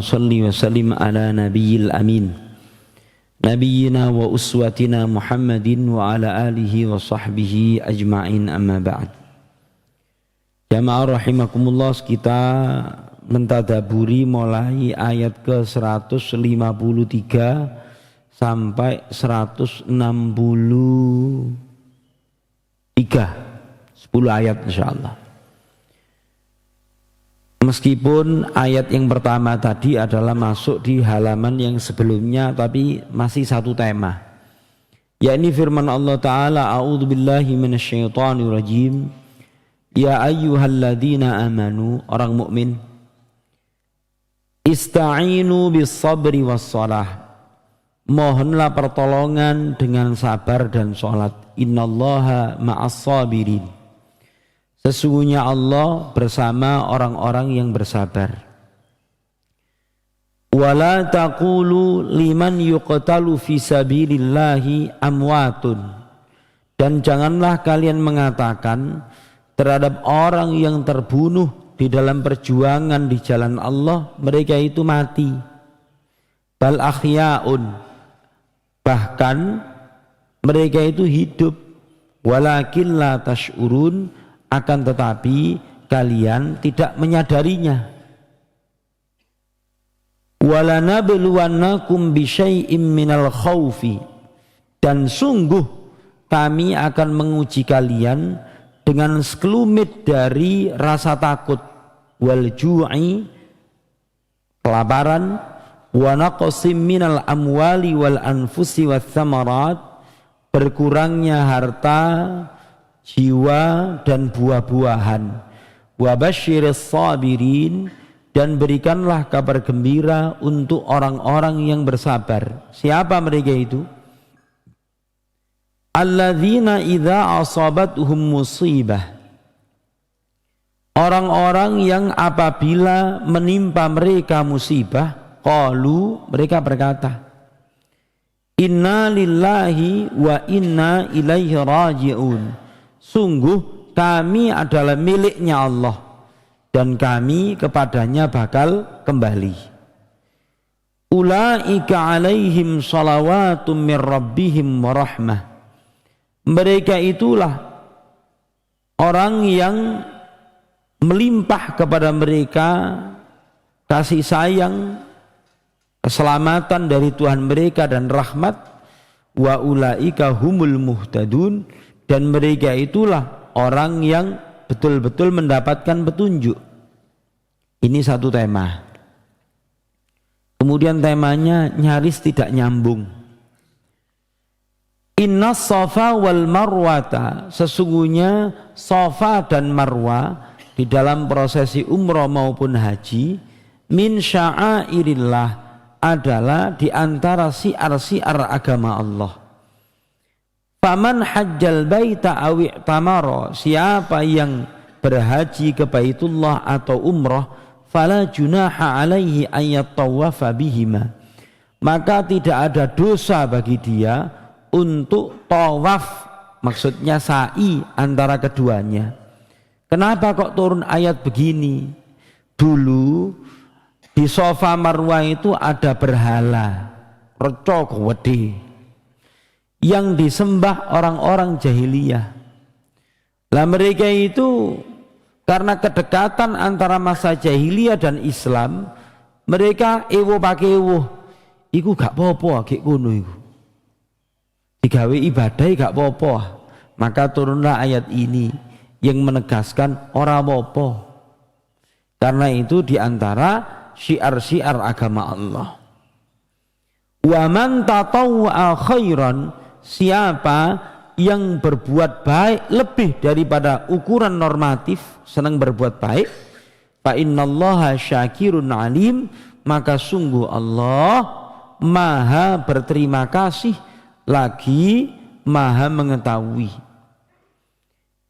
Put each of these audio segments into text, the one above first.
Salli wa sallim ala nabiyil amin nabiyyina wa uswatina Muhammadin wa ala alihi wa sahbihi ajma'in, amma ba'd. Jamaah rahimakumullah, kita mentadaburi mulai ayat ke 153 sampai 163, 10 ayat insyaallah. Meskipun ayat yang pertama tadi adalah masuk di halaman yang sebelumnya, tapi masih satu tema, yakni firman Allah Ta'ala, a'udzubillahi minasyaitonirrajim, ya ayyuhalladzina amanu, orang mukmin, ista'inu bis sabri was salah, mohonlah pertolongan dengan sabar dan sholat. Innallaha ma'as sabirin, sesungguhnya Allah bersama orang-orang yang bersabar. Wala taqulu liman yuqtalu fi sabilillahi amwatun, dan janganlah kalian mengatakan terhadap orang yang terbunuh di dalam perjuangan di jalan Allah, mereka itu mati. Bal ahya'un, bahkan mereka itu hidup. Walakin la tash'urun, akan tetapi kalian tidak menyadarinya. Walanabluwannakum bisyai'im minal khaufi, dan sungguh kami akan menguji kalian dengan sekelumit dari rasa takut, wal ju'i, kelaparan, wa naqsim minal amwali wal anfusi wath thamarat, berkurangnya harta, jiwa dan buah-buahan. Wa basyiris sabirin, dan berikanlah kabar gembira untuk orang-orang yang bersabar. Siapa mereka itu? Alladzina idza asabatuhum musibah, orang-orang yang apabila menimpa mereka musibah, qalu, mereka berkata, inna lillahi wa inna ilaihi raji'un, sungguh kami adalah miliknya Allah dan kami kepadanya bakal kembali. Ulaika alaihim salawatum min rabbihim wa rahmah, mereka itulah orang yang melimpah kepada mereka kasih sayang, keselamatan dari Tuhan mereka dan rahmat. Wa ulaika humul muhtadun, dan mereka itulah orang yang betul-betul mendapatkan petunjuk. Ini satu tema. Kemudian temanya nyaris tidak nyambung. Inna safa wal marwata, sesungguhnya safa dan marwa di dalam prosesi umrah maupun haji, min sya'airillah, adalah di antara syiar-syiar agama Allah. Faman hajjal baita aw i'tamara, siapa yang berhaji ke Baitullah atau umrah, fala junaha alaihi ayattawafa bihima, maka tidak ada dosa bagi dia untuk tawaf, maksudnya sa'i antara keduanya. Kenapa kok turun ayat begini? Dulu di Safa Marwah itu ada berhala, reca gede, yang disembah orang-orang jahiliyah. Lah mereka itu karena kedekatan antara masa jahiliyah dan Islam, mereka ewo pakai ewo, iku gak apa-apa kayak ngono iku, digawe ibadah gak apa-apa. Maka turunlah ayat ini yang menegaskan ora apa-apa. Karena itu diantara syiar-syiar agama Allah. Wa man tatawwa'a khairan, siapa yang berbuat baik lebih daripada ukuran normatif, senang berbuat baik, fa innallaha syakirun alim, maka sungguh Allah maha berterima kasih lagi maha mengetahui.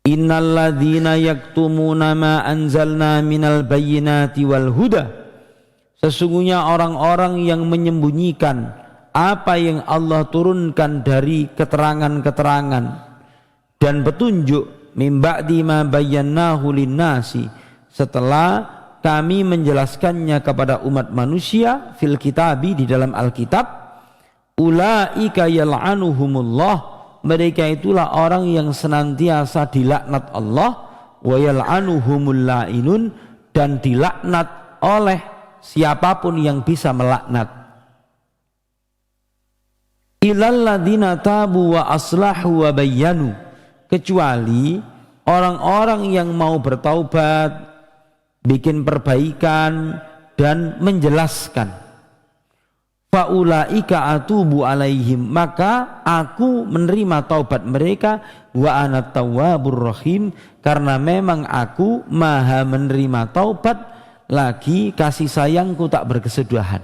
Innalladzina yaktumuna ma anzalna minal bayyinati wal huda, sesungguhnya orang-orang yang menyembunyikan apa yang Allah turunkan dari keterangan-keterangan dan petunjuk, mim ba'di ma bayyanahu linnasi, setelah kami menjelaskannya kepada umat manusia fil kitabi di dalam Alkitab, ulaika yal'anuhumullah, mereka itulah orang yang senantiasa dilaknat Allah, wa yal'anuhumul la'inun, dan dilaknat oleh siapapun yang bisa melaknat. Illal ladzina tabu wa aslahu wa bayyanu, kecuali orang-orang yang mau bertaubat, bikin perbaikan dan menjelaskan. Faulaika atubu alaihim, maka aku menerima taubat mereka, wa ana tawwabur rahim, karena memang aku maha menerima taubat lagi kasih sayangku tak berkesudahan.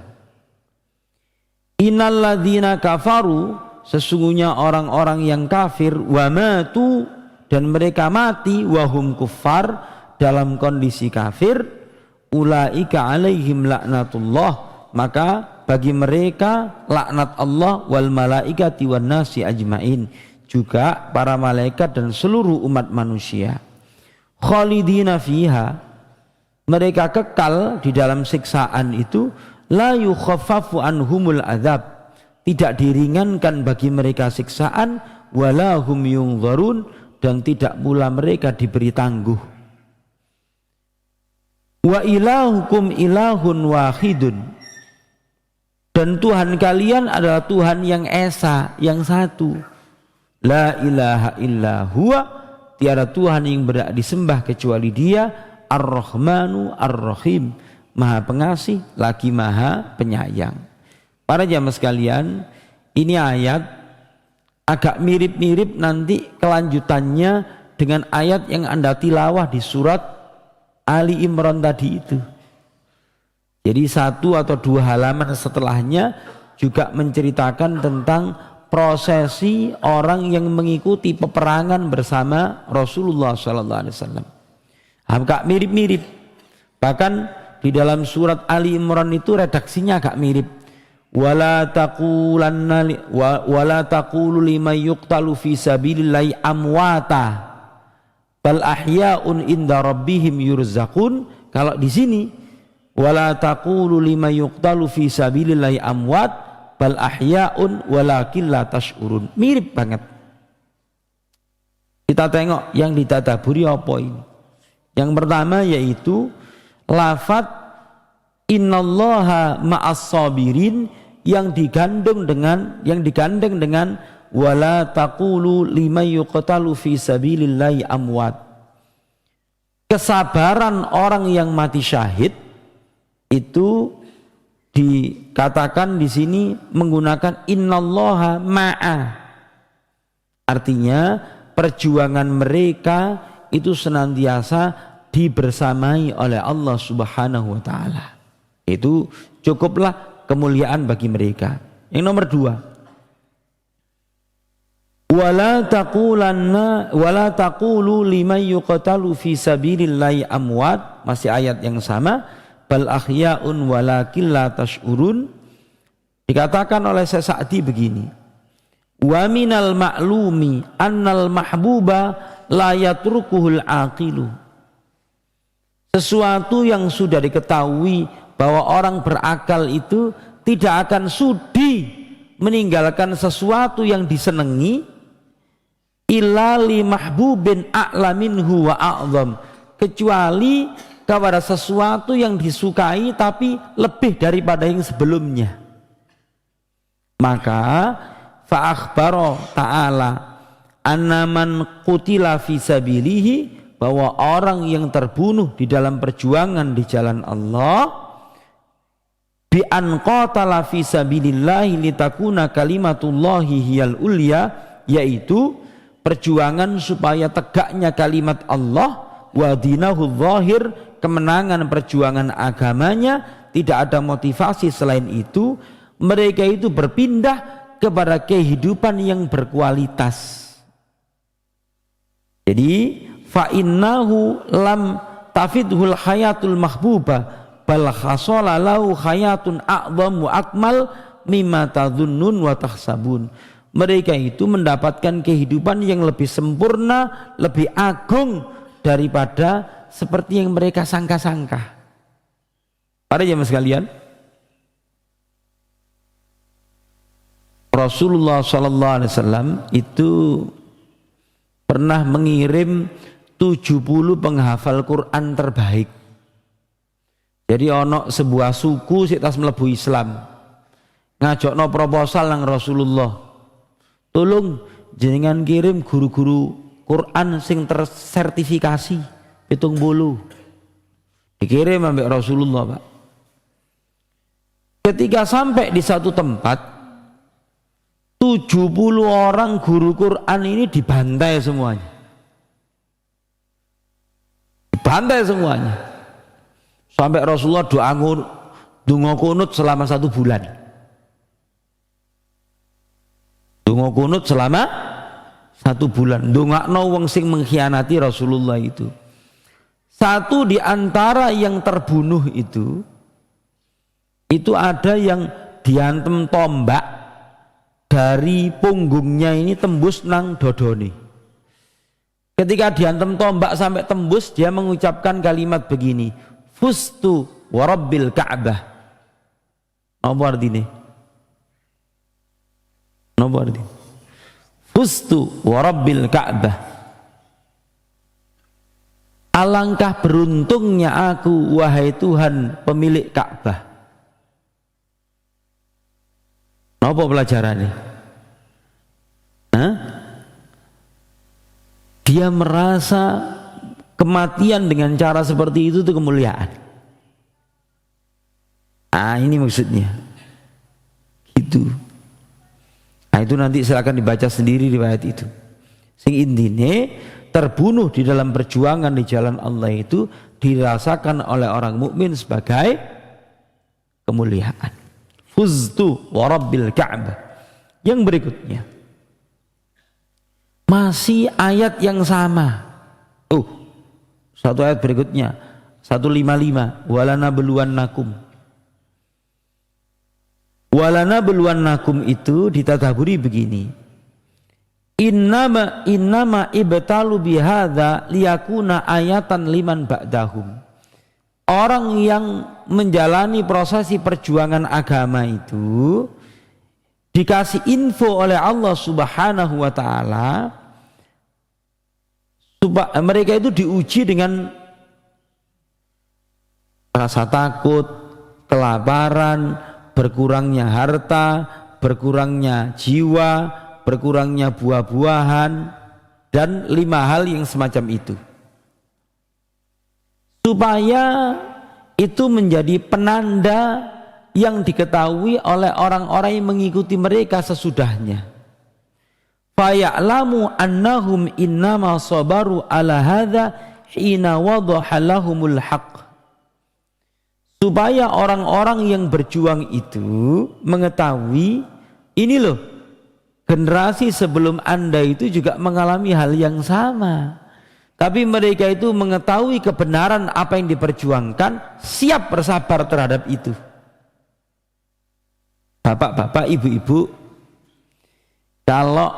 Innal ladzina kafaru, sesungguhnya orang-orang yang kafir, wa matu, dan mereka mati, wahum kuffar, dalam kondisi kafir, ulaika alaihim laknatullah, maka bagi mereka laknat Allah wal malaikati wan nasi ajmain, juga para malaikat dan seluruh umat manusia. Khalidina fiha, mereka kekal di dalam siksaan itu, la yukhaffafu anhumul adzab, tidak diringankan bagi mereka siksaan, wala hum yunzarun, dan tidak pula mereka diberi tangguh. Wa ilahukum ilahun wahidun, dan Tuhan kalian adalah Tuhan yang esa, yang satu. La ilaha illa huwa, tiada Tuhan yang berhak disembah kecuali Dia, Ar-Rahmanu Ar-Rahim, Maha Pengasih lagi Maha Penyayang. Para jamaah sekalian, ini ayat agak mirip-mirip nanti kelanjutannya dengan ayat yang Anda tilawah di surat Ali Imran tadi itu. Jadi 1 atau 2 halaman setelahnya juga menceritakan tentang prosesi orang yang mengikuti peperangan bersama Rasulullah SAW. Agak mirip-mirip. Bahkan di dalam surat Ali Imran itu redaksinya agak mirip. Wala taqulu liman yuqtalu fi sabilillahi amwata bal ahya'un inda rabbihim yurzaqun. Kalau di sini wala taqulu liman yuqtalu fi sabilillahi amwat bal ahya'un walakin la tash'urun. Mirip banget. Kita tengok yang ditadaburi apa ini. Yang pertama yaitu lafadz innallaha ma'as sabirin yang digandeng dengan wala taqulu liman yuqtalu fi sabilillahi amwat. Kesabaran orang yang mati syahid itu dikatakan di sini menggunakan innallaha ma'a. Artinya perjuangan mereka itu senantiasa dibersamai oleh Allah Subhanahu wa taala. Itu cukuplah kemuliaan bagi mereka. Yang nomor 2, wala taqulu liman yuqtalu fi sabilillahi amwat, masih ayat yang sama, bal ahya'un walakin la tash'urun. Dikatakan oleh Syekh Sa'di begini, wa minal ma'lumi annal mahbuba la yatrukuhul aqilu. Sesuatu yang sudah diketahui bahwa orang berakal itu tidak akan sudi meninggalkan sesuatu yang disenangi, illa li mahbubin a'la minhu wa a'zam, kecuali kepada sesuatu yang disukai tapi lebih daripada yang sebelumnya. Maka fa akhbara ta'ala anna man qutila fi sabilihi, bahwa orang yang terbunuh di dalam perjuangan di jalan Allah, bi an qatala fi sabilillahi litakuna kalimatullahi hiyal ulya, yaitu perjuangan supaya tegaknya kalimat Allah, wa dinahu zahir, kemenangan perjuangan agamanya, tidak ada motivasi selain itu, mereka itu berpindah kepada kehidupan yang berkualitas. Jadi fa innahu lam tafidhul hayatul mahbubah bal khasala lahu hayatun a'zam wa akmal mimma tadhunnun wa tahsabun. Mereka itu mendapatkan kehidupan yang lebih sempurna, lebih agung daripada seperti yang mereka sangka-sangka. Para jemaah sekalian, Rasulullah sallallahu alaihi wasallam itu pernah mengirim 70 penghafal Quran terbaik. Jadi ono sebuah suku sik tas mlebu Islam. Ngajokno proposal nang Rasulullah. Tolong jenengan kirim guru-guru Quran sing tersertifikasi 70. Dikirim ambek Rasulullah, Pak. Ketika sampai di satu tempat, 70 orang guru Quran ini dibantai semuanya. Dibantai semuanya. Sampai Rasulullah donga kunut selama 1 bulan. Donga kunut selama 1 bulan. Dongakno wong sing mengkhianati Rasulullah itu. Satu di antara yang terbunuh itu ada yang diantem tombak dari punggungnya ini tembus nang dodone. Ketika diantem tombak sampai tembus, dia mengucapkan kalimat begini, fustu warabbil Ka'bah. Apa artinya? Apa artinya? Fustu warabbil Ka'bah. Alangkah beruntungnya aku, wahai Tuhan pemilik Ka'bah. Apa pelajarannya? Hah? Dia merasa kematian dengan cara seperti itu kemuliaan. Ini maksudnya. Gitu. Itu nanti silakan dibaca sendiri riwayat itu. Sing intine terbunuh di dalam perjuangan di jalan Allah itu dirasakan oleh orang mukmin sebagai kemuliaan. Fuztu wa rabbil Ka'bah. Yang berikutnya masih ayat yang sama. Satu ayat berikutnya 155 walana beluannakum itu ditadaburi begini. Innama ibtalu bihadza liyakuna ayatan liman ba'dahum. Orang yang menjalani prosesi perjuangan agama itu dikasih info oleh Allah Subhanahu wa taala, mereka itu diuji dengan rasa takut, kelaparan, berkurangnya harta, berkurangnya jiwa, berkurangnya buah-buahan, dan 5 hal yang semacam itu. Supaya itu menjadi penanda yang diketahui oleh orang-orang yang mengikuti mereka sesudahnya. Faya'lamu annahum innama sabaru ala hadza hina wadaha lahumul haqq. Supaya orang-orang yang berjuang itu mengetahui, ini loh, generasi sebelum Anda itu juga mengalami hal yang sama. Tapi mereka itu mengetahui kebenaran apa yang diperjuangkan, siap bersabar terhadap itu. Bapak-bapak, ibu-ibu, kalau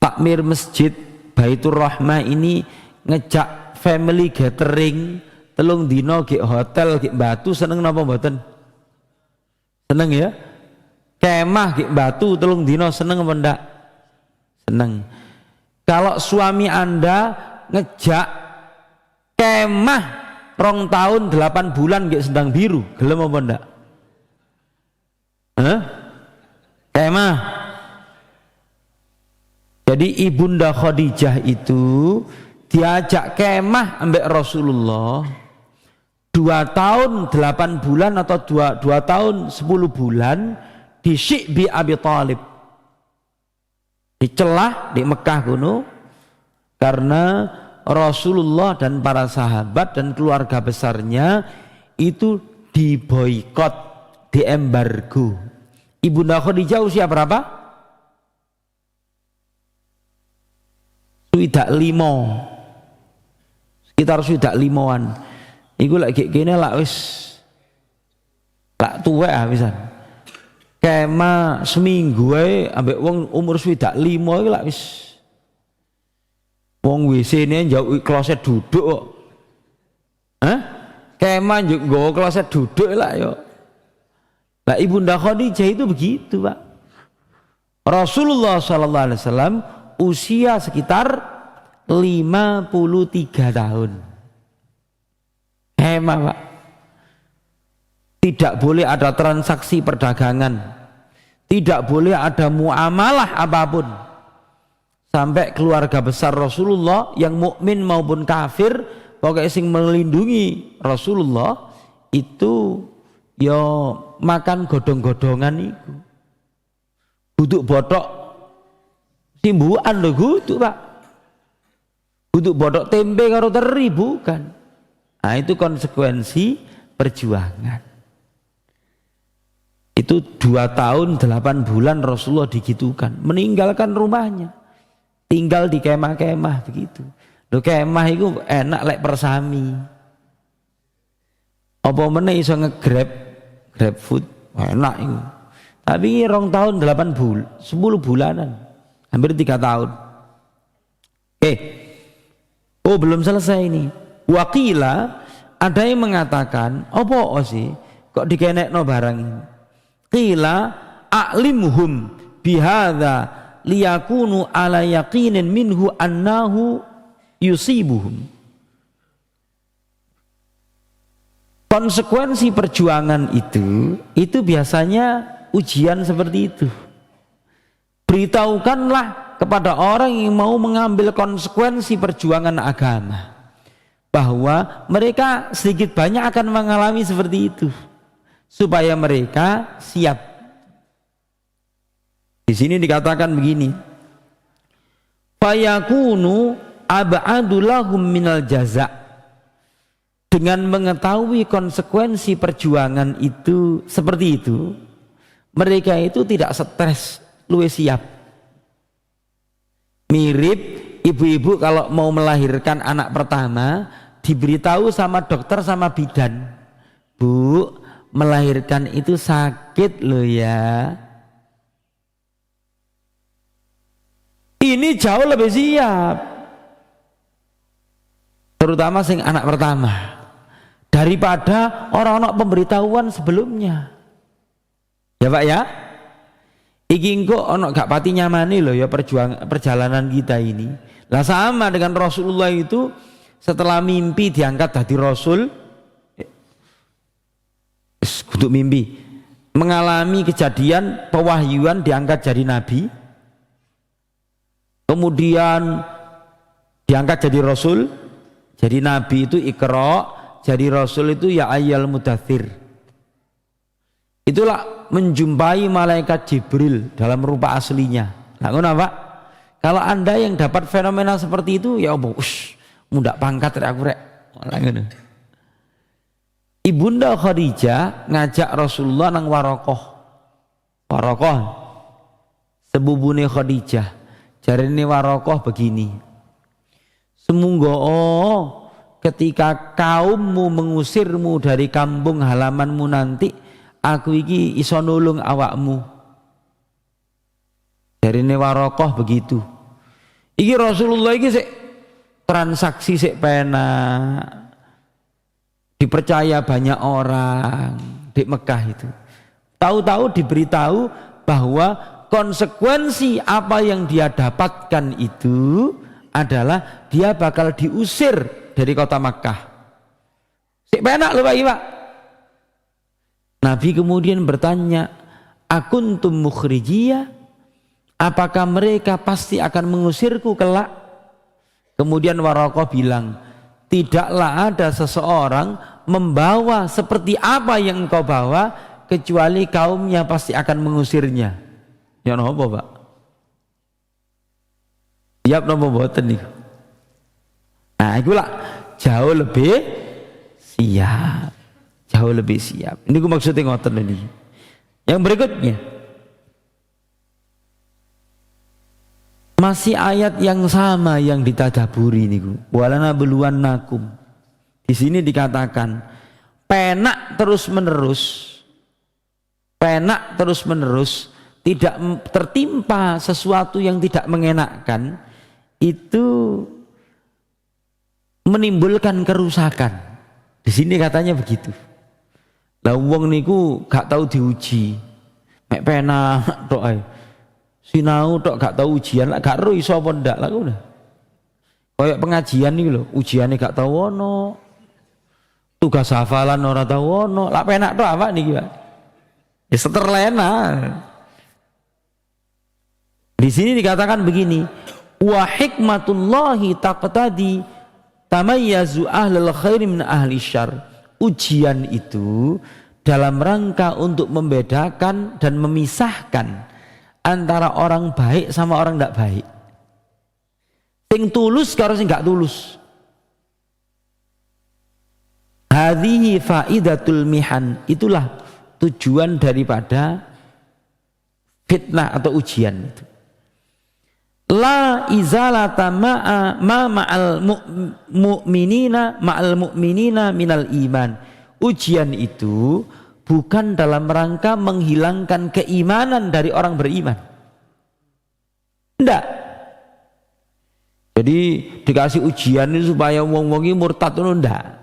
takmir masjid Baitur Rahmah ini ngejak family gathering telung dino ke hotel ke Batu, seneng napa mboten? Seneng ya? Kemah ke Batu telung dino seneng apa ndak? Seneng. Kalau suami Anda ngejak kemah 2 tahun 8 bulan ke Sendang Biru, gelem apa ndak? Kemah. Jadi Ibunda Khadijah itu diajak kemah ambek Rasulullah 2 tahun 8 bulan atau 2 tahun 10 bulan di Syi'bi Abi Thalib, dicelah di Mekah kuno, karena Rasulullah dan para sahabat dan keluarga besarnya itu diboikot, diembargo. Ibunda Khadijah usia berapa? Swidak 5, sekitar swidak 5-an. Iku lagi kene lak wis lak tuwek habisan. Kema seminggu ae ambek wong umur swidak 5 iki lak wis wong WC-ne njauki kloset duduk kok. kemah njuk nggawa kloset duduk lah yo. Lah Ibunda Khadijah itu begitu, Pak. Rasulullah sallallahu alaihi wasallam usia sekitar 53 tahun. Kemah, Pak. Tidak boleh ada transaksi perdagangan, tidak boleh ada muamalah apapun. Sampai keluarga besar Rasulullah yang mukmin maupun kafir, pokoknya sing melindungi Rasulullah itu yo makan godong-godongan itu. Buduk botok timbuan lho kudu, Pak. Buduk botok tempe karo teri bukan. Nah, itu konsekuensi perjuangan. Itu 2 tahun 8 bulan Rasulullah digitukan, meninggalkan rumahnya, tinggal di kemah-kemah begitu. Loh, kemah itu enak lek persami. Apa meneh iso nge-grab food, enak itu. Tapi 2 tahun 8 bulan, 10 bulanan, hampir 3 tahun. Oh belum selesai ini. Waqila, ada yang mengatakan, apa sih kok dikenekno barang ini? Qila a'limhum bihadza liyakunu ala yaqinin minhu annahu yusibuhum. Konsekuensi perjuangan itu biasanya ujian seperti itu. Beritahukanlah kepada orang yang mau mengambil konsekuensi perjuangan agama bahwa mereka sedikit banyak akan mengalami seperti itu, supaya mereka siap. Di sini dikatakan begini, fayakunu ab'adu lahum minal jaza'. Dengan mengetahui konsekuensi perjuangan itu seperti itu, mereka itu tidak stres, luwih siap. Mirip ibu-ibu kalau mau melahirkan anak pertama, diberitahu sama dokter sama bidan, Bu, melahirkan itu sakit loh ya. Ini jauh lebih siap, terutama sing anak pertama, daripada orang-orang pemberitahuan sebelumnya. Ya Pak ya, iki kok ono gak pati nyamani loh ya perjalanan kita ini. Lah sama dengan Rasulullah itu, setelah mimpi diangkat dari Rasul, kudu mimpi, mengalami kejadian pewahyuan diangkat jadi nabi, kemudian diangkat jadi Rasul, jadi nabi itu Iqra, jadi Rasul itu ya ayyal mudaththir. Itulah menjumpai malaikat Jibril dalam rupa aslinya. Nah, ngono Pak. Kalau Anda yang dapat fenomena seperti itu, ya Allah, mudah pangkat rek aku rek. Malah ngono. Ibunda Khadijah ngajak Rasulullah nang Warokoh. Warokoh sebubune Khadijah. Jarine Warokoh begini. Semunggo ketika kaummu mengusirmu dari kampung halamanmu nanti, aku iki iso nulung awakmu. Jarine Warokoh begitu. Iki Rasulullah iki sik transaksi sik penak, dipercaya banyak orang di Mekah itu. Tahu-tahu diberitahu bahwa konsekuensi apa yang dia dapatkan itu adalah dia bakal diusir dari kota Makkah. Sik penak lho Pak. Nabi kemudian bertanya, akuntum mukhrijiyah? Apakah mereka pasti akan mengusirku kelak? Kemudian Warokoh bilang, tidaklah ada seseorang membawa seperti apa yang engkau bawa, kecuali kaumnya pasti akan mengusirnya. Ya napa Pak? Siap napa mboten niku? Nah, itulah jauh lebih siap. Jauh lebih siap. Ini ku maksudnya ngoten ini. Yang berikutnya, masih ayat yang sama yang ditadaburi niku. Walana beluannakum. Di sini dikatakan penak terus menerus, tidak tertimpa sesuatu yang tidak mengenakkan, itu menimbulkan kerusakan. Di sini katanya begitu. Lah wong niku gak tahu diuji. Mek pena tok ae. Sinau tok gak tahu ujian, lah gak ero iso apa ndak lah ngono. Kayak pengajian iki lho, ujiane gak tahu ono. Tugas hafalan ora tahu ono. Lah penak tok apa niki, Pak? Ya seterlena. Di sini dikatakan begini, wa hikmatullahi taqtadi tamayyazu ahlul khairi min ahli syarr. Ujian itu dalam rangka untuk membedakan dan memisahkan antara orang baik sama orang tidak baik. Sing tulus karo sing gak tulus. Hadhihi faidatul mihan. Itulah tujuan daripada fitnah atau ujian itu. La izalata ma'al mu'minina minal iman. Ujian itu bukan dalam rangka menghilangkan keimanan dari orang beriman. Tidak. Jadi dikasih ujian itu supaya wong-wong ini murtad itu ndak.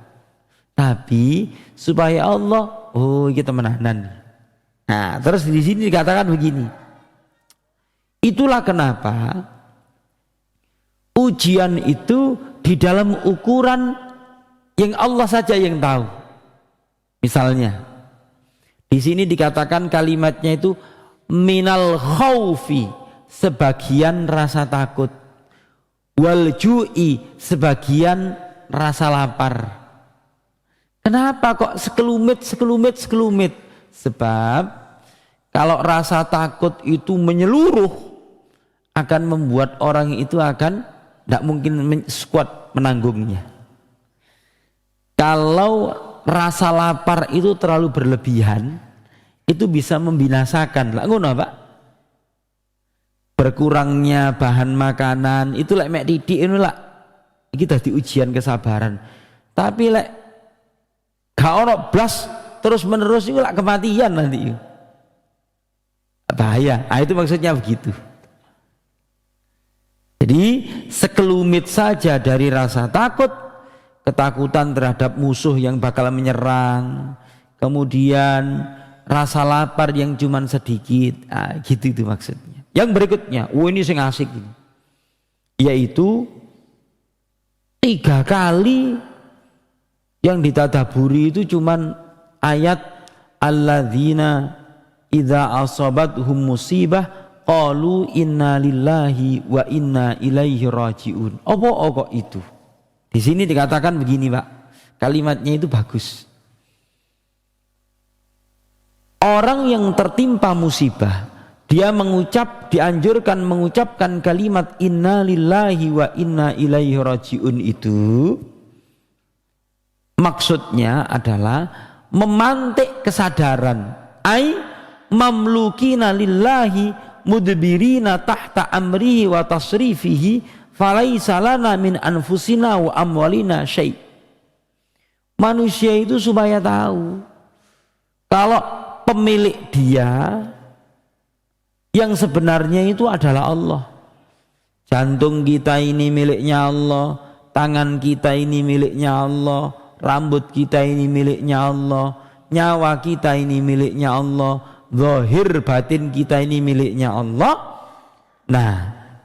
Tapi supaya Allah, oh kita menahan. Nah, terus di sini dikatakan begini. Itulah kenapa ujian itu di dalam ukuran yang Allah saja yang tahu. Misalnya, di sini dikatakan kalimatnya itu minal khaufi, sebagian rasa takut, wal ju'i, sebagian rasa lapar. Kenapa kok sekelumit? Sebab kalau rasa takut itu menyeluruh akan membuat orang itu akan tidak mungkin kuat menanggungnya. Kalau rasa lapar itu terlalu berlebihan, itu bisa membinasakan. Lah ngono, Pak. Berkurangnya bahan makanan itu lek mek titik ini lah kita diujian kesabaran. Tapi lek gak ono blas terus menerus itu lah kematian nanti. Bahaya. Nah, itu maksudnya begitu. Jadi sekelumit saja dari rasa takut, ketakutan terhadap musuh yang bakal menyerang, kemudian rasa lapar yang cuman sedikit, gitu itu maksudnya. Yang berikutnya, ini sing asik ini, yaitu 3 kali yang ditadaburi itu cuman ayat alladzina idza asabathum musibah qalu inna lillahi wa inna ilaihi rajiun. Apa kok itu? Di sini dikatakan begini, Pak. Kalimatnya itu bagus. Orang yang tertimpa musibah, dia dianjurkan mengucapkan kalimat inna lillahi wa inna ilaihi rajiun itu maksudnya adalah memantik kesadaran, ai mamlukina lillahi mudbirina tahta amrihi wa tasrifihi falaisa lana min anfusina wa amwalina syai'. Manusia itu supaya tahu kalau pemilik dia yang sebenarnya itu adalah Allah. Jantung kita ini miliknya Allah, tangan kita ini miliknya Allah, rambut kita ini miliknya Allah, nyawa kita ini miliknya Allah, zahir batin kita ini miliknya Allah. Nah,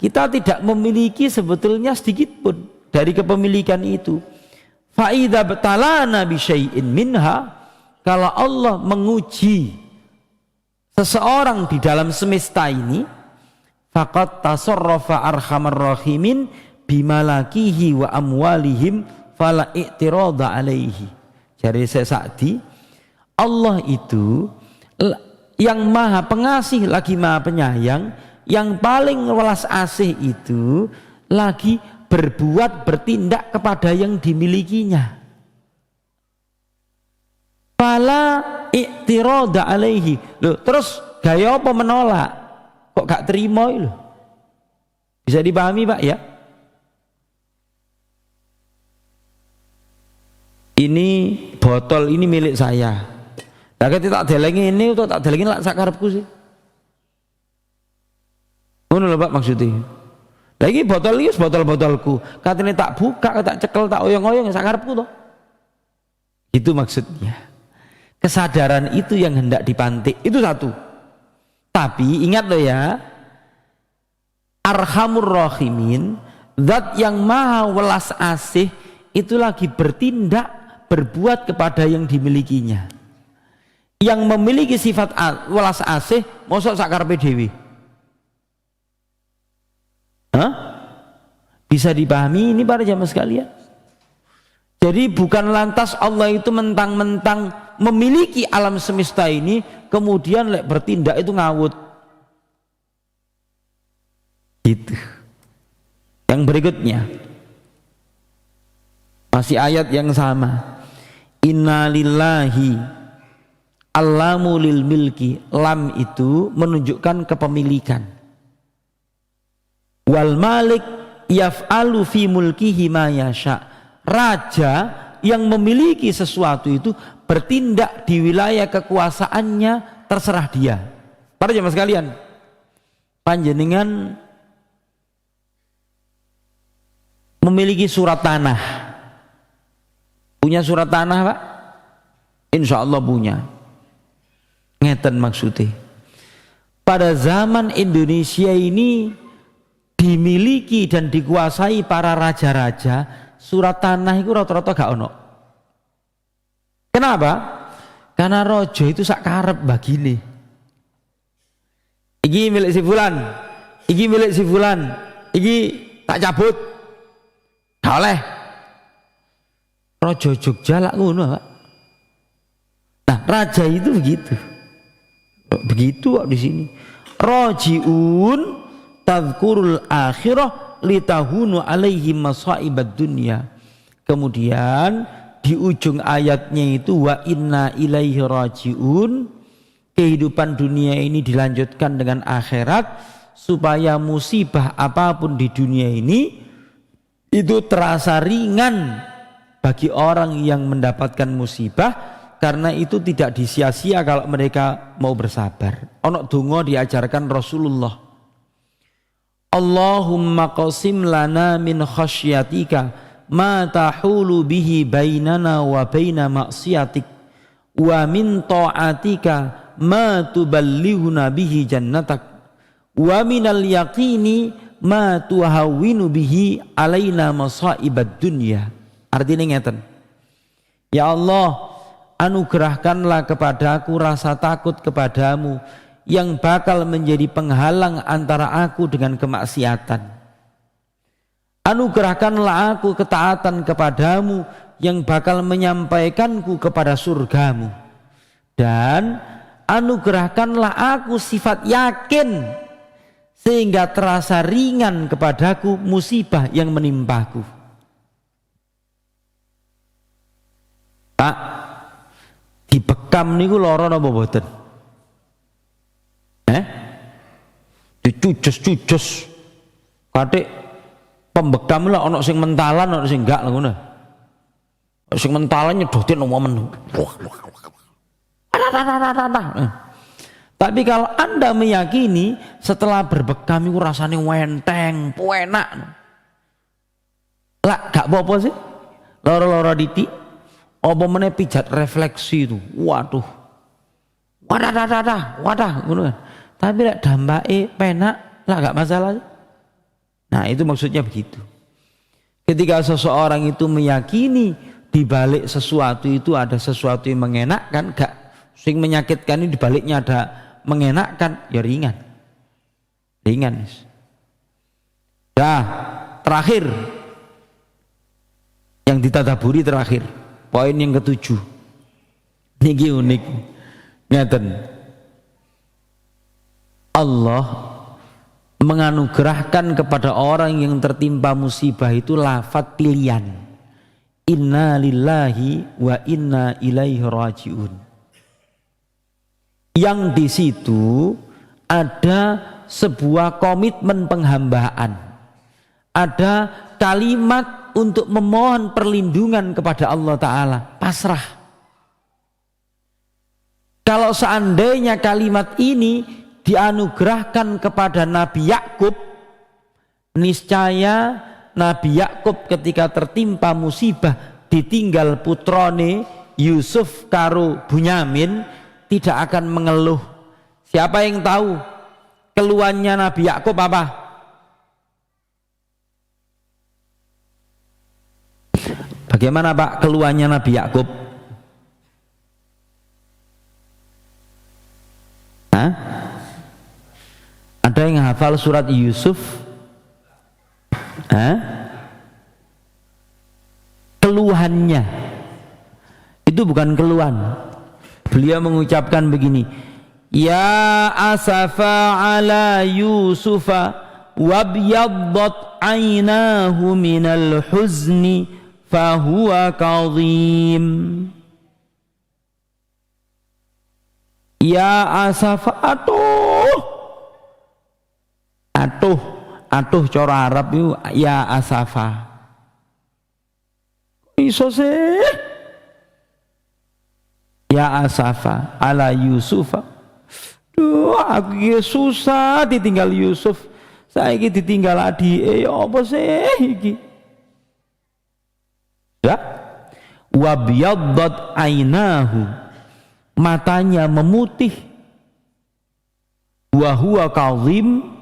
kita tidak memiliki sebetulnya sedikit pun dari kepemilikan itu. Fa idza batalana bi syai'in minha, kalau Allah menguji seseorang di dalam semesta ini, faqad tasarrafa arhamar rahimin bimalakihi wa amwalihim fala i'tirada alaihi. Jadi Syekh Sa'di, Allah itu yang maha pengasih lagi maha penyayang, yang paling welas asih itu lagi bertindak kepada yang dimilikinya. Fala i'tirada alaihi. Loh, terus gaya apa menolak? Kok gak terima loh? Bisa dipahami, Pak, ya? Ini botol ini milik saya. Lah ketika tak delengi ini atau tak delengi lak sak karepku sih. Ngono lho, Pak, maksudnya. Lah iki botol iki botol-botolku. Katene tak buka, tak cekel, tak oyong-oyong sak karepku to. Itu maksudnya. Kesadaran itu yang hendak dipantik. Itu satu. Tapi ingat loh ya, Arhamur Rahimin, zat yang maha welas asih itu lagi bertindak, berbuat kepada yang dimilikinya. Yang memiliki sifat welas asih mosok sakarepe dhewe. Bisa dipahami ini para jamaah sekalian? Jadi bukan lantas Allah itu mentang-mentang memiliki alam semesta ini kemudian bertindak itu ngawut. Gitu. Yang berikutnya masih ayat yang sama. Inna lillahi allamu lil milki. Lam itu menunjukkan kepemilikan. Wal malik yaf'alu fi mulkihi ma yasha. Raja yang memiliki sesuatu itu bertindak di wilayah kekuasaannya terserah dia. Para jemaah sekalian, panjenengan memiliki surat tanah. Punya surat tanah, Pak? Insya Allah punya. Ngeten maksudnya. Pada zaman Indonesia ini dimiliki dan dikuasai para raja-raja, surat tanah itu rata-rata gak ono. Kenapa? Karena rojo itu sak karep bagine. Iki milik si fulan, iki milik si fulan, iki tak cabut. Gak oleh. Rojo Jogja lak ngono, Pak. Nah, raja itu begitu. Begitu kok di sini. Rojiun tadhkurul akhirah litahunu alaihi masaibad dunya. Kemudian di ujung ayatnya itu wa inna ilaihi rajiun, kehidupan dunia ini dilanjutkan dengan akhirat supaya musibah apapun di dunia ini itu terasa ringan bagi orang yang mendapatkan musibah, karena itu tidak disia-sia kalau mereka mau bersabar. Ono donga diajarkan Rasulullah, Allahumma qasim lana min khasyatika ma tahulu bihi bainana wa baina maksiatik wa min ta'atika ma tuballighuna bihi jannatak wa minal yaqini ma tuhawwinu bihi alaina masaibad dunya. Artinya ngeten, ya Allah, anugerahkanlah kepadaku rasa takut kepadamu yang bakal menjadi penghalang antara aku dengan kemaksiatan. Anugerahkanlah aku ketaatan kepadamu yang bakal menyampaikanku kepada surgamu. Dan anugerahkanlah aku sifat yakin sehingga terasa ringan kepadaku musibah yang menimpaku. Pak, dibekam niku lara napa mboten? Dicucus-cucus. Katik pembekam lah, ono sing mentalan, ono sing enggak ngono. Sing mentalan nyedotin momen. Tapi kalau Anda meyakini setelah berbekam itu rasanya wenteng, enak. Lah gak apa-apa sih. Loro-loro didik. Apa meneh pijat refleksi itu. Waduh. Wadah ngono. Tapi lek dampake penak, lah gak masalah. Nah, itu maksudnya begitu. Ketika seseorang itu meyakini di balik sesuatu itu ada sesuatu yang mengenakkan, gak sing menyakitkan ini di baliknya ada mengenakkan, ya ringan. Ringan. Nah, terakhir yang ditadaburi terakhir, poin yang ketujuh. Niki unik. Ngeten. Allah menganugerahkan kepada orang yang tertimpa musibah itu lafaz pilihan. Inna lillahi wa inna ilaihi rajiun. Yang di situ ada sebuah komitmen penghambaan. Ada kalimat untuk memohon perlindungan kepada Allah Ta'ala. Pasrah. Kalau seandainya kalimat ini dianugerahkan kepada Nabi Yakub, niscaya Nabi Yakub ketika tertimpa musibah ditinggal putrone Yusuf karo Bunyamin tidak akan mengeluh. Siapa yang tahu keluhannya Nabi Yakub apa? Bagaimana Pak keluhannya Nabi Yakub? Hah? Ada yang hafal surat Yusuf? Hah? Keluhannya itu bukan keluhan. Beliau mengucapkan begini, ya asafa ala Yusufa wabyaddat aynahu minal huzni fahuwa kadhim. Ya asafa, atuh cara Arab itu ya asafa. Iso sih ya asafa ala Yusufa. Duh, aku susah ditinggal Yusuf. Saiki ditinggal adike ya apa sih iki? Ya. Wa biyaddat ainahu. Matanya memutih. Wa huwa kadhim,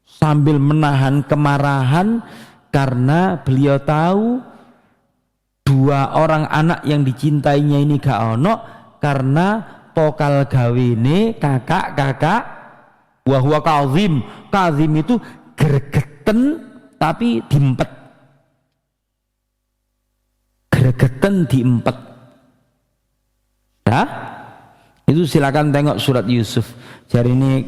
sambil menahan kemarahan karena beliau tahu dua orang anak yang dicintainya ini gak ono karena pokal gawene kakak wa huwa kadhim. Kadhim itu gregeten tapi diempet. Gregeten diempet. Ya? Itu silakan tengok surat Yusuf. Jari ini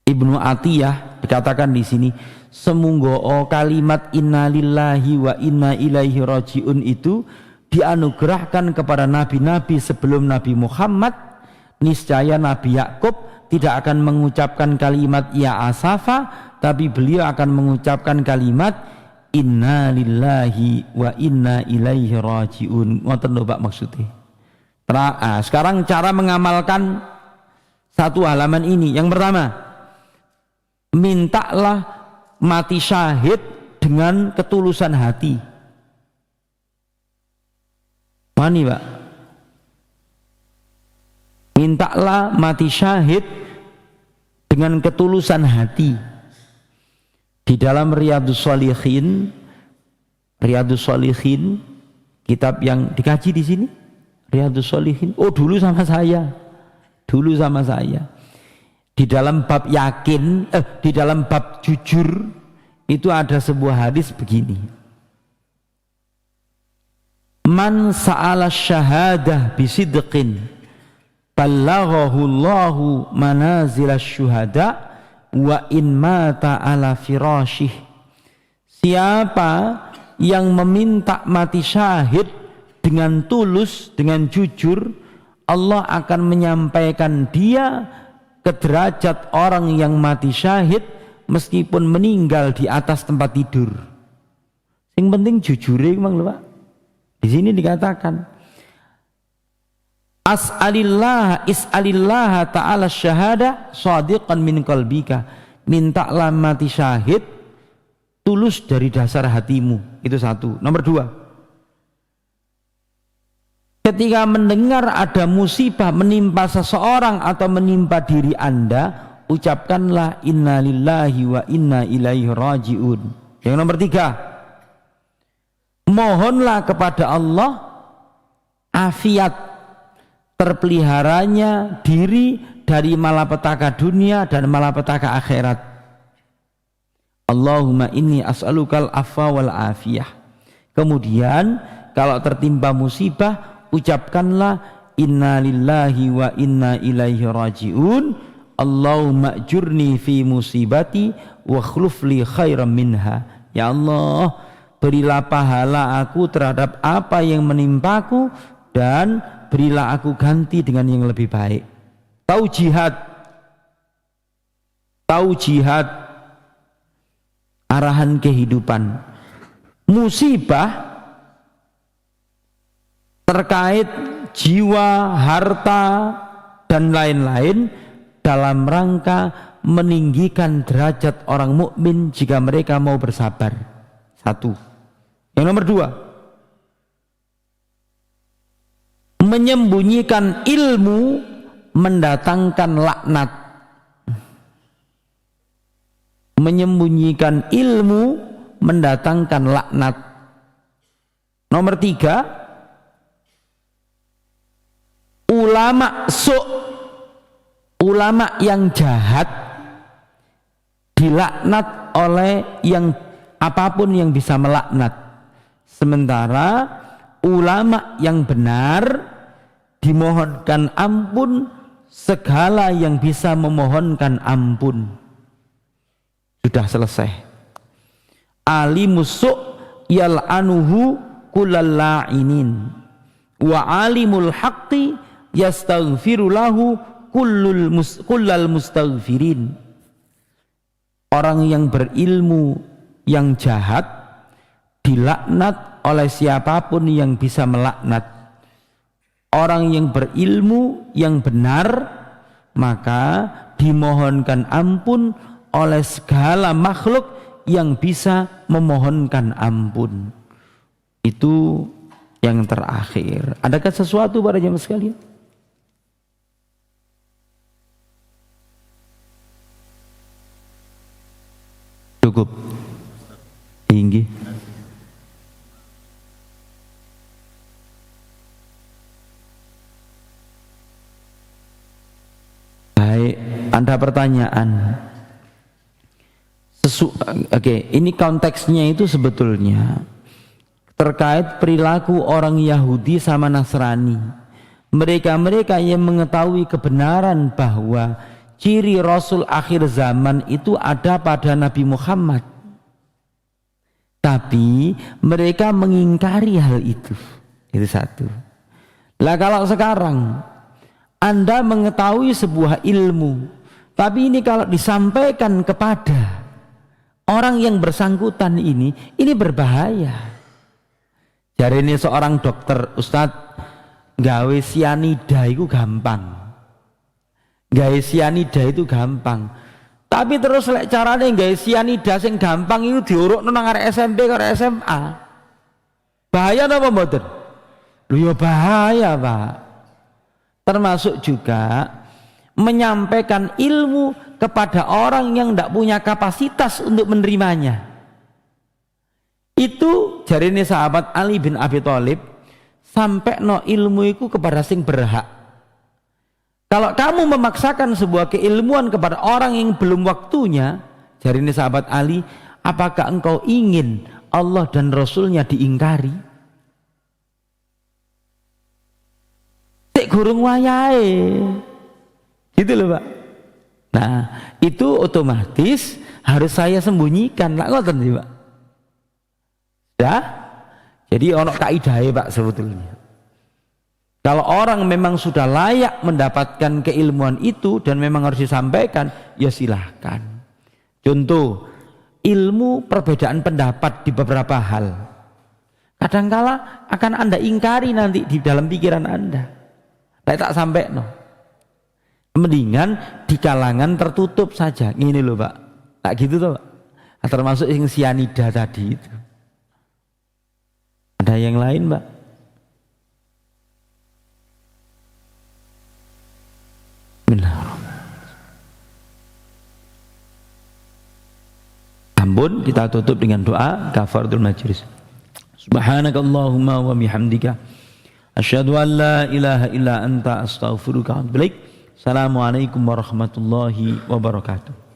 Ibnu Atiyah dikatakan di sini, semunggo kalimat innalillahi wa inna ilaihi rajiun itu dianugerahkan kepada nabi-nabi sebelum Nabi Muhammad. Niscaya Nabi Yakub tidak akan mengucapkan kalimat ya asafa, tapi beliau akan mengucapkan kalimat innalillahi wa inna ilaihi rajiun. Ngoten lho Pak maksudnya. Sekarang cara mengamalkan satu halaman ini. Yang pertama, mintalah mati syahid dengan ketulusan hati. Mani Pak, mintalah mati syahid dengan ketulusan hati. Di dalam Riyadhus Shalihin, kitab yang dikaji di sini, Riyadhus Shalihin. Oh dulu sama saya. Di dalam bab yakin, di dalam bab jujur itu ada sebuah hadis begini. Man sa'ala syahadah bisidqin ballaghahu Allahu manazil syuhada wa in mata ala firasyih. Siapa yang meminta mati syahid dengan tulus, dengan jujur, Allah akan menyampaikan dia ke derajat orang yang mati syahid meskipun meninggal di atas tempat tidur. Yang penting jujure memang lho Pak. Di sini dikatakan is'alillah ta'ala syahada shadiqan min qalbika. Mintalah mati syahid tulus dari dasar hatimu. Itu satu. Nomor dua, ketika mendengar ada musibah menimpa seseorang atau menimpa diri Anda, ucapkanlah innalillahi wa inna ilaihi rajiun. Yang nomor tiga, mohonlah kepada Allah afiat, terpeliharanya diri dari malapetaka dunia dan malapetaka akhirat. Allahumma inni as'alukal afwa wal afiyah. Kemudian kalau tertimpa musibah, ucapkanlah inna lillahi wa inna ilaihi rajiun. Allahumma ajurni fi musibati wa khlufli khairan minha. Ya Allah, berilah pahala aku terhadap apa yang menimpaku dan berilah aku ganti dengan yang lebih baik. Tahu jihad, arahan kehidupan. Musibah terkait jiwa, harta, dan lain-lain dalam rangka meninggikan derajat orang mukmin jika mereka mau bersabar. Satu. Yang nomor dua, Menyembunyikan ilmu mendatangkan laknat. Menyembunyikan ilmu mendatangkan laknat. Nomor 3, ulama ulama yang jahat dilaknat oleh yang apapun yang bisa melaknat, sementara ulama yang benar dimohonkan ampun segala yang bisa memohonkan ampun. Sudah selesai. Alimus yal'anuhu kullal la'inin wa alimul haqqi yastaghfiru lahu kullal mustaghfirin. Orang yang berilmu yang jahat dilaknat oleh siapapun yang bisa melaknat. Orang yang berilmu yang benar maka dimohonkan ampun oleh segala makhluk yang bisa memohonkan ampun. Itu yang terakhir. Adakah sesuatu pada jemaah sekalian? Cukup tinggi. Baik, ada pertanyaan. Oke, ini konteksnya itu sebetulnya terkait perilaku orang Yahudi sama Nasrani. Mereka-mereka yang mengetahui kebenaran bahwa ciri Rasul akhir zaman itu ada pada Nabi Muhammad, tapi mereka mengingkari hal itu. Itu satu. Lah kalau sekarang Anda mengetahui sebuah ilmu, tapi ini kalau disampaikan kepada orang yang bersangkutan ini berbahaya. Jadi ini seorang dokter, Ustadz, gawe sianida itu gampang. Gawe sianida itu gampang. Tapi terus lek carane gawe sianida sing gampang itu diurukno nang arek SMP karo SMA. Bahaya napa mboten? Lho ya bahaya, Pak. Termasuk juga menyampaikan ilmu kepada orang yang tidak punya kapasitas untuk menerimanya. Itu jarine sahabat Ali bin Abi Thalib, sampai no ilmu itu kepada sing berhak. Kalau kamu memaksakan sebuah keilmuan kepada orang yang belum waktunya, jarine sahabat Ali, apakah engkau ingin Allah dan Rasulnya diingkari? Sik gurung wayahe. Gitu loh, Pak. Nah, itu otomatis harus saya sembunyikan. Lah ngoten sih, Pak. Ya? Jadi ono kaidahe, Pak, sebetulnya. Kalau orang memang sudah layak mendapatkan keilmuan itu dan memang harus disampaikan, ya silahkan. Contoh, ilmu perbedaan pendapat di beberapa hal. Kadangkala akan Anda ingkari nanti di dalam pikiran Anda. Tak sampai no. Mendingan di kalangan tertutup saja. Ini loh, Pak. Tak gitu tuh, Pak. Termasuk yang sianida tadi itu. Ada yang lain, Pak? Ampun, kita tutup dengan doa kafaratul majlis. Subhanakallahumma wa bihamdika asyhadu an la ilaha illa anta astaghfiruka wa atubu ilaik. Assalamualaikum warahmatullahi wabarakatuh.